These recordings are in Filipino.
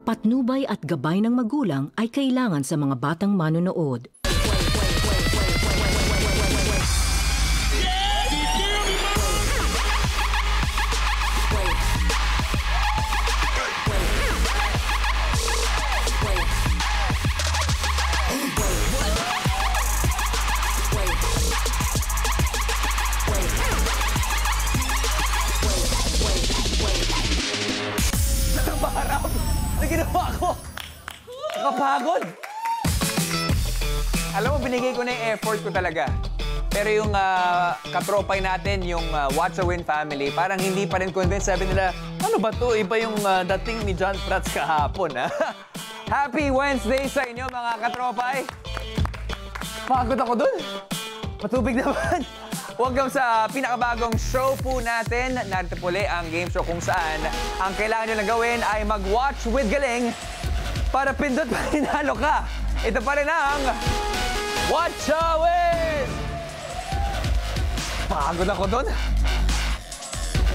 Patnubay at gabay ng magulang ay kailangan sa mga batang manonood. Nakapagod! Alam mo, binigay ko na yung effort ko talaga. Pero yung katropay natin, yung Watch a Win family, parang hindi pa rin convinced. Sabi nila, ano ba to? Iba yung dating ni John Prats kahapon, ha? Happy Wednesday sa inyo, mga katropay! Pagod ako dun. Patubig naman. Welcome sa pinakabagong show po natin. Narito po ang game show kung saan ang kailangan nyo lang gawin ay mag-watch with galing para pindot paninalo ka. Ito pa rin ang Watch a Win! Pagod ako doon.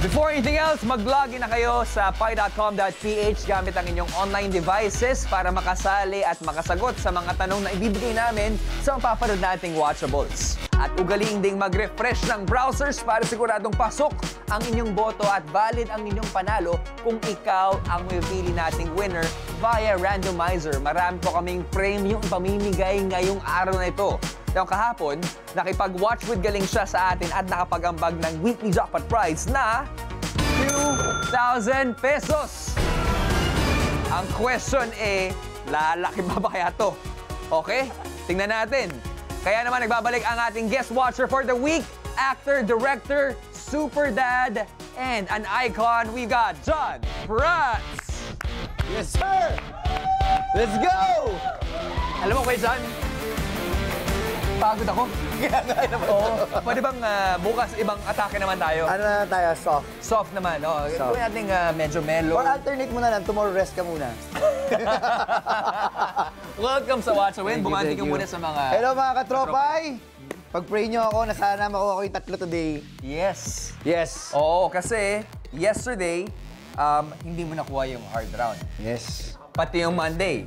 Before anything else, mag-login na kayo sa pi.com.ph gamit ang inyong online devices para makasali at makasagot sa mga tanong na ibibigay namin sa mapapanood nating watchables. At ugaliin ding mag-refresh ng browsers para siguradong pasok ang inyong boto at valid ang inyong panalo kung ikaw ang mapili nating winner via randomizer. Marami po kaming premium pamimigay ngayong araw na ito. Yung kahapon, nakipag-watch with galing siya sa atin at nakapag-ambag ng weekly jackpot prize na 2,000 pesos. Ang question lalaki ba kaya to? Okay? Tingnan natin. Kaya naman nagbabalik ang ating guest watcher for the week, actor, director, super dad, and an icon. We've got John Prats. Yes, sir! Let's go! Alam mo kay John, pagod ako. Oo. Pwede bang bukas ibang atake naman tayo? Ano na tayo? Soft. Soft naman, no? Gawin natin medyo mellow. Or alternate mo na lang, tomorrow rest ka muna. Welcome sa Watch a Win. Bumati ka muna sa mga... Hello mga katropay! Pag-pray nyo ako na sana makuha ko yung 3 today. Yes. Yes. Oo, kasi yesterday, hindi mo nakuha yung hard round. Yes. Pati yung Monday.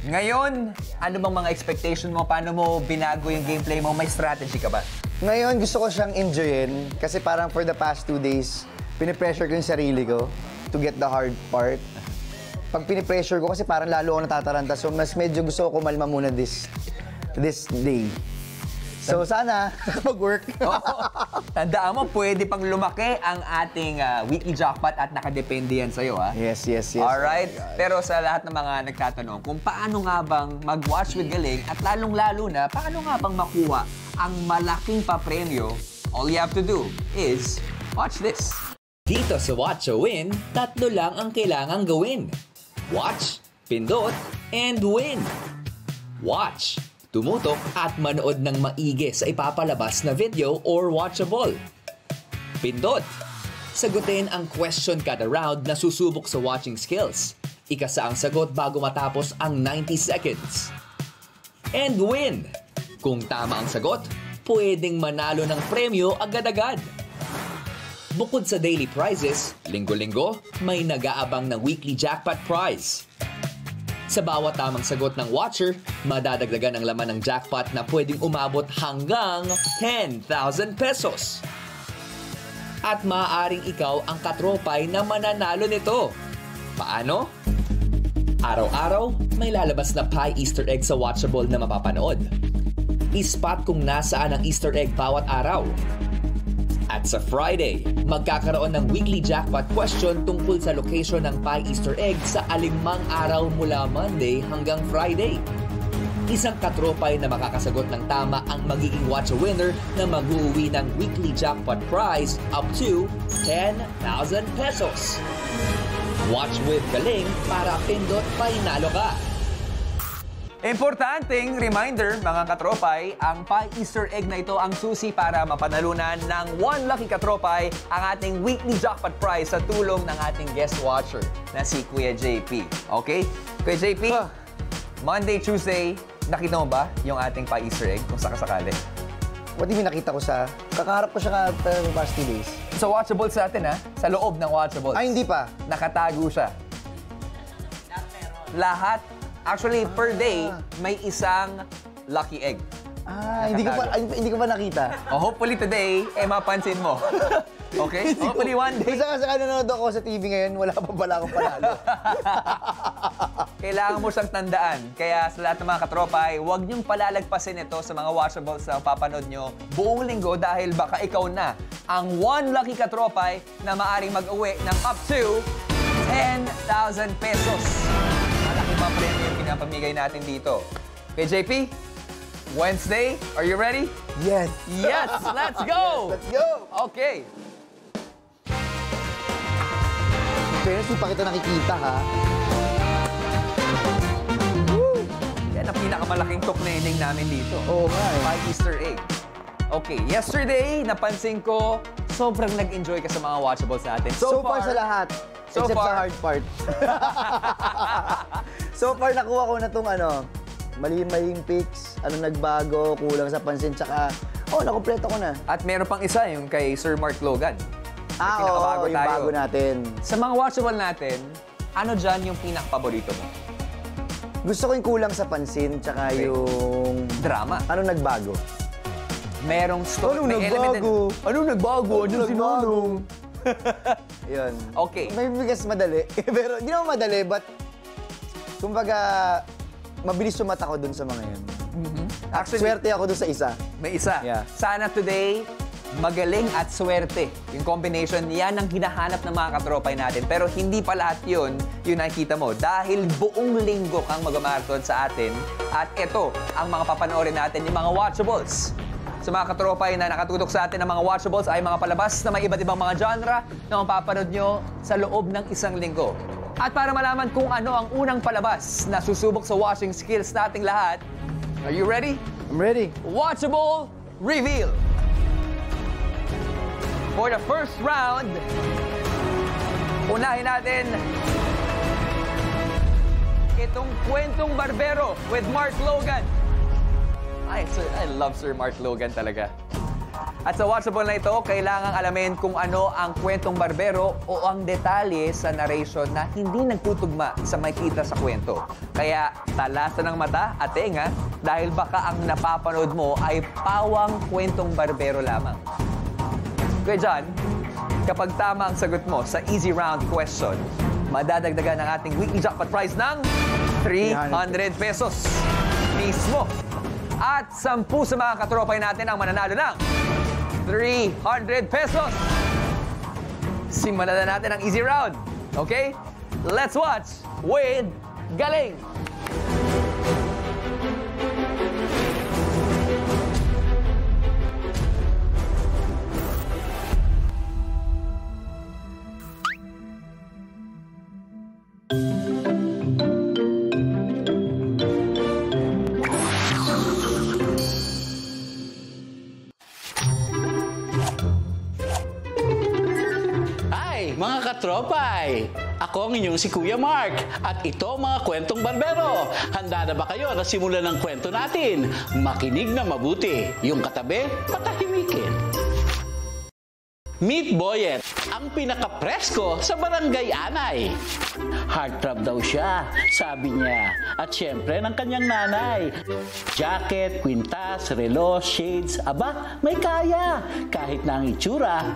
Ngayon, ano bang mga expectation mo? Paano mo binago yung gameplay mo? May strategy ka ba? Ngayon, gusto ko siyang enjoyin kasi parang for the past 2 days, pinipressure ko yung sarili ko to get the hard part. Pag pinipressure ko kasi parang lalo ako natataranta. So, mas medyo gusto ko kumalma muna this day. So, sana mag-work. Tandaan mo, pwede pang lumaki ang ating weekly jackpot at nakadepende yan sa'yo, ha? Yes. Alright? Pero sa lahat ng mga nagtatanong, kung paano nga bang mag-watch with galing at lalong-lalo na, paano nga bang makuha ang malaking papremyo, all you have to do is watch this. Dito sa Watch a Win, 3 lang ang kailangang gawin. Watch, pindot, and win. Watch, tumutok at manood ng maigi sa ipapalabas na video or watchable. Pindot, sagutin ang question kada round na susubok sa watching skills. Ikasa ang sagot bago matapos ang 90 seconds. And win, kung tama ang sagot, pwedeng manalo ng premyo agad-agad. Bukod sa daily prizes, linggo-linggo, may nag-aabang ng weekly jackpot prize. Sa bawat tamang sagot ng watcher, madadagdagan ang laman ng jackpot na pwedeng umabot hanggang 10,000 pesos. At maaaring ikaw ang katropay na mananalo nito. Paano? Araw-araw, may lalabas na pie Easter egg sa watchable na mapapanood. I-spot kung nasaan ang Easter egg bawat araw. At sa Friday, magkakaroon ng weekly jackpot question tungkol sa location ng pie Easter egg sa alimang araw mula Monday hanggang Friday. Isang katropay na makakasagot ng tama ang magiging watch a winner na mag-uuwi ng weekly jackpot prize up to 10,000 pesos. Watch with galing para pindot painalo ka. Importanteng reminder, mga katropay, ang pie Easter egg na ito ang susi para mapanalunan ng one lucky katropay ang ating weekly jackpot prize sa tulong ng ating guest watcher na si Kuya JP. Okay? Kuya JP, Monday, Tuesday, nakita mo ba yung ating pie Easter egg kung sakasakali? What do you mean nakita ko sa... Kakaharap ko siya ka past 2 days. Sa watchables natin, ha? Sa loob ng watchables. Ay, hindi pa. Nakatago siya. lahat, actually per day, may isang lucky egg. Hindi ko pa nakita. Hopefully today, mapansin mo. Okay? Hopefully one day. Kasi nanonood ako sa TV ngayon, wala pa pala akong panalo. Kailangan mo siyang tandaan. Kaya sa lahat ng mga katropa ay huwag niyong palalagpasin ito sa mga watchables na papanood nyo buong linggo dahil baka ikaw na ang one lucky katropay na maaring mag-uwi ng up to 10,000 pesos. Malaki mga premyo yung pinapamigay natin dito. Okay, JP? Wednesday, are you ready? Yes. Yes, let's go! Let's go! Okay. Pero hindi pa kita nakikita, ha? Yan ang pinakamalaking tuknening namin dito. Oo nga eh. By Easter egg. Okay, yesterday, napansin ko, sobrang nag-enjoy ka sa mga watchables natin. So far sa lahat. So except far. sa hard part. So far, nakuha ko na itong mali-maling pics, nagbago, kulang sa pansin, tsaka, nakumpleto ko na. At meron pang isa, yung kay Sir Mark Logan. Oo, yung bago natin. Sa mga watchable natin, ano dyan yung pinaka-paborito mo? Gusto ko yung kulang sa pansin, tsaka yung... Drama. Ano nagbago? Merong story. Anong nagbago? Anong nagbago? Anong sinulong? Yun. Okay. May bigas madali. Pero hindi naman madali, but... Kumbaga, mabilis yung mata ko dun sa mga yun. Actually, Swerte ako dun sa isa. may isa. Yeah. Sana today, magaling at swerte. Yung combination, yan ang hinahanap ng mga katropay natin. Pero hindi pa lahat yun, yung nakikita mo. Dahil buong linggo kang mag-marathon sa atin. At ito, ang mga papanoorin natin, yung mga watchables. Sa mga katropay na nakatutok sa atin ng mga watchables ay mga palabas na may iba't ibang mga genre na mapapanood nyo sa loob ng isang linggo. At para malaman kung ano ang unang palabas na susubok sa watching skills nating lahat, are you ready? I'm ready. Watchable Reveal! For the first round, unahin natin itong Kwentong Barbero with Mark Logan. I love Sir Mark Logan talaga. At sa watchable na ito, kailangang alamin kung ano ang kwentong barbero o ang detalye sa narration na hindi nagtutugma sa makita sa kwento. Kaya talasan ng mata at tenga dahil baka ang napapanood mo ay pawang kwentong barbero lamang. Kaya dyan, kapag tama ang sagot mo sa easy round question, madadagdagan ang ating weekly jackpot prize ng 300 pesos mismo. At 10 sa mga katropay natin ang mananalo ng 300 pesos. Simulan na natin ang easy round. Okay? Let's watch with Galing. Mga katropay, ako ang inyong si Kuya Mark at ito ang mga kwentong barbero. Handa na ba kayo na simulan ng kwento natin? Makinig na mabuti. Yung katabi, patahimikin. Meet Boyet, ang pinaka-presko sa Barangay Anay. Heartthrob daw siya, sabi niya. At syempre ng kanyang nanay. Jacket, kwintas, relo, shades, aba, may kaya. Kahit na ang itsura,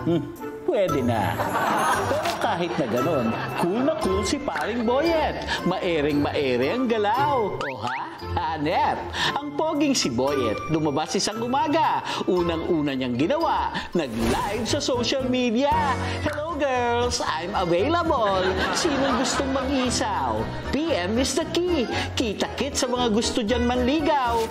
pwede na. Pero kahit na ganon, cool na cool si paring Boyet. Maering-maere ang galaw. O ha? Hanep. Ang poging si Boyet, lumabas isang umaga. Unang-una niyang ginawa, nag-live sa social media. Hello girls, I'm available. Sino gustong mag-isaw? PM is the key. Kita-kit sa mga gusto dyan manligaw.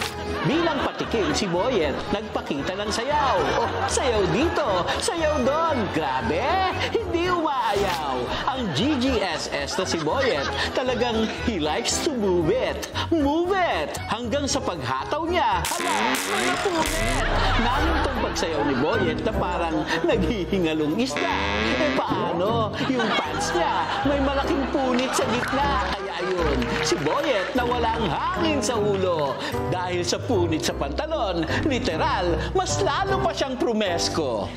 Bilang patikim si Boyet, nagpakita ng sayaw. O, sayaw dito, sayaw doon. Grabe, hindi umaayaw. Ang GGSS na si Boyet, talagang he likes to move it. Move it! Hanggang sa paghataw niya, hala, mga punit! Namintong pagsayaw ni Boyet na parang naghihingalong isda. Paano? Yung pants niya, may malaking punit sa gitna. Kaya ayun, si Boyet nawala ang hangin sa ulo. Dahil sa punit sa pantalon, literal, mas lalo pa siyang prumesko.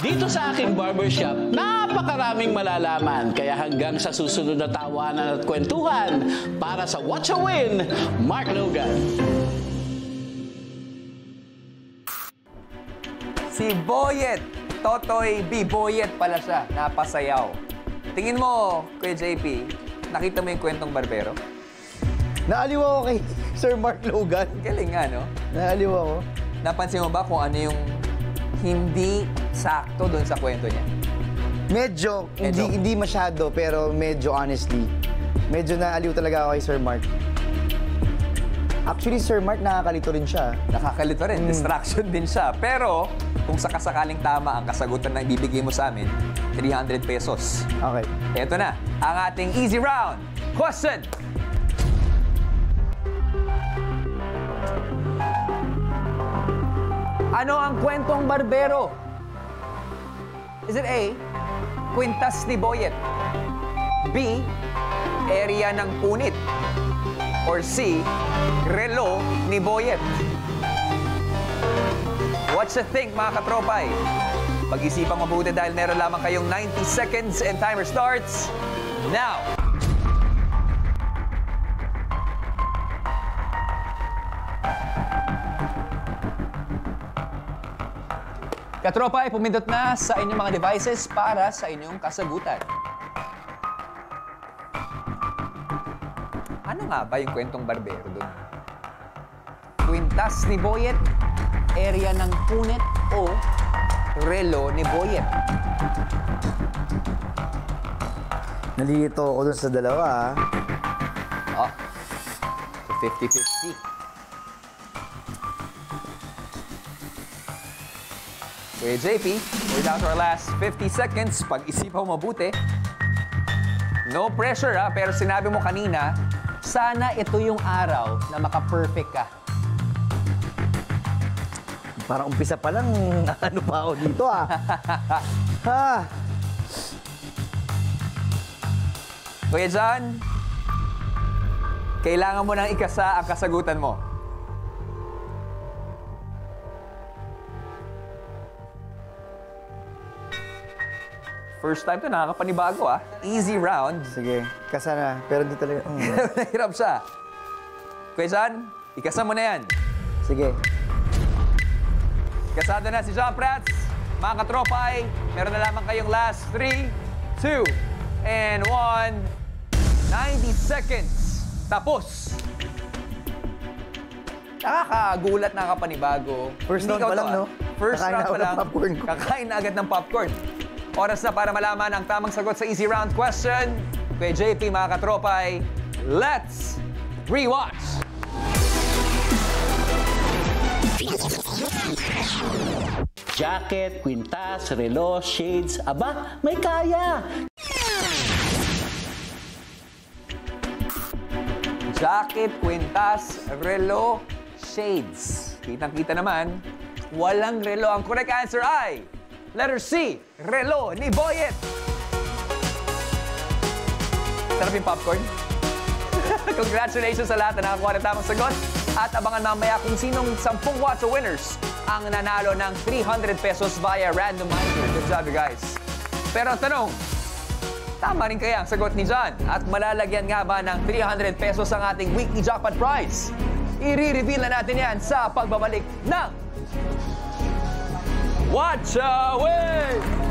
Dito sa aking barbershop, Napakaraming malalaman, kaya hanggang sa susunod na tawanan at kwentuhan, para sa Watch a Win, Mark Logan. Si Boyet, Totoy B. Boyet pala siya, napasayaw. Tingin mo, Kuya JP, nakita mo yung kwentong barbero? Naaliw ako kay Sir Mark Logan. Galing nga, no? Naaliw ako. Napansin mo ba kung ano yung hindi sakto doon sa kwento niya? Medyo. Hindi masyado, pero medyo honestly. Medyo naaliw talaga ako kay Sir Mark. Actually, Sir Mark, nakakalito rin siya. Nakakalito rin, distraction din siya. Pero, kung sakasakaling tama ang kasagutan na ibibigay mo sa amin, 300 pesos. Okay. Ito na, ang ating easy round. Question! Ano ang kwentong barbero? Is it A, kwintas ni Boyet? B, area ng punit? Or C, relo ni Boyet? What's the think, mga katropay? Pag-isipang mabuti dahil meron lamang kayong 90 seconds and timer starts now! Katropay, pumindot na sa inyong mga devices para sa inyong kasagutan. Ano nga ba yung kwentong barbero doon? Kwintas ni Boyet, area ng punit o relo ni Boyet? Nalilito ako dun sa dalawa, Oh, so 50-50. Kuya JP, we're down to our last 50 seconds. Pag-isipan mo mabuti. No pressure, ha? Pero sinabi mo kanina, sana ito yung araw na maka-perfect ka. Parang umpisa pa lang, ano pa ako dito, Ha? Kuya John, kailangan mo nang ikasa ang kasagutan mo. First time to, nakakapanibago, ha? Easy round. Sige, kasa na. Pero di talaga... Nahirap siya. Kuya John, ikasa mo na yan. Sige. Kasado na si John Prats. Mga katropay, meron na lamang kayong last 3, 2, and 1. 90 seconds. Tapos. Nakakagulat, nakakapanibago. First Hindi round ikaw pa lang, to, no? First Kakain round na ako pa ng lang. popcorn ko. Kakain na agad ng popcorn. Oras na para malaman ang tamang sagot sa easy round question. Kay JP, mga katropay, let's rewatch! Jacket, kwintas, relo, shades. Aba, may kaya! Jacket, kwintas, relo, shades. Kitang-kita naman, walang relo. Ang correct answer ay letter C, relo ni Boyet. Sarap yung popcorn. Congratulations sa lahat na nakakuha ng tamang sagot. At abangan mamaya kung sinong 10 Watch a Winners ang nanalo ng 300 pesos via randomizer. Good job, you guys. Pero ang tanong, tama rin kaya ang sagot ni John? At malalagyan nga ba ng 300 pesos ang ating weekly jackpot prize? I-reveal na natin yan sa pagbabalik ng Watch a Win!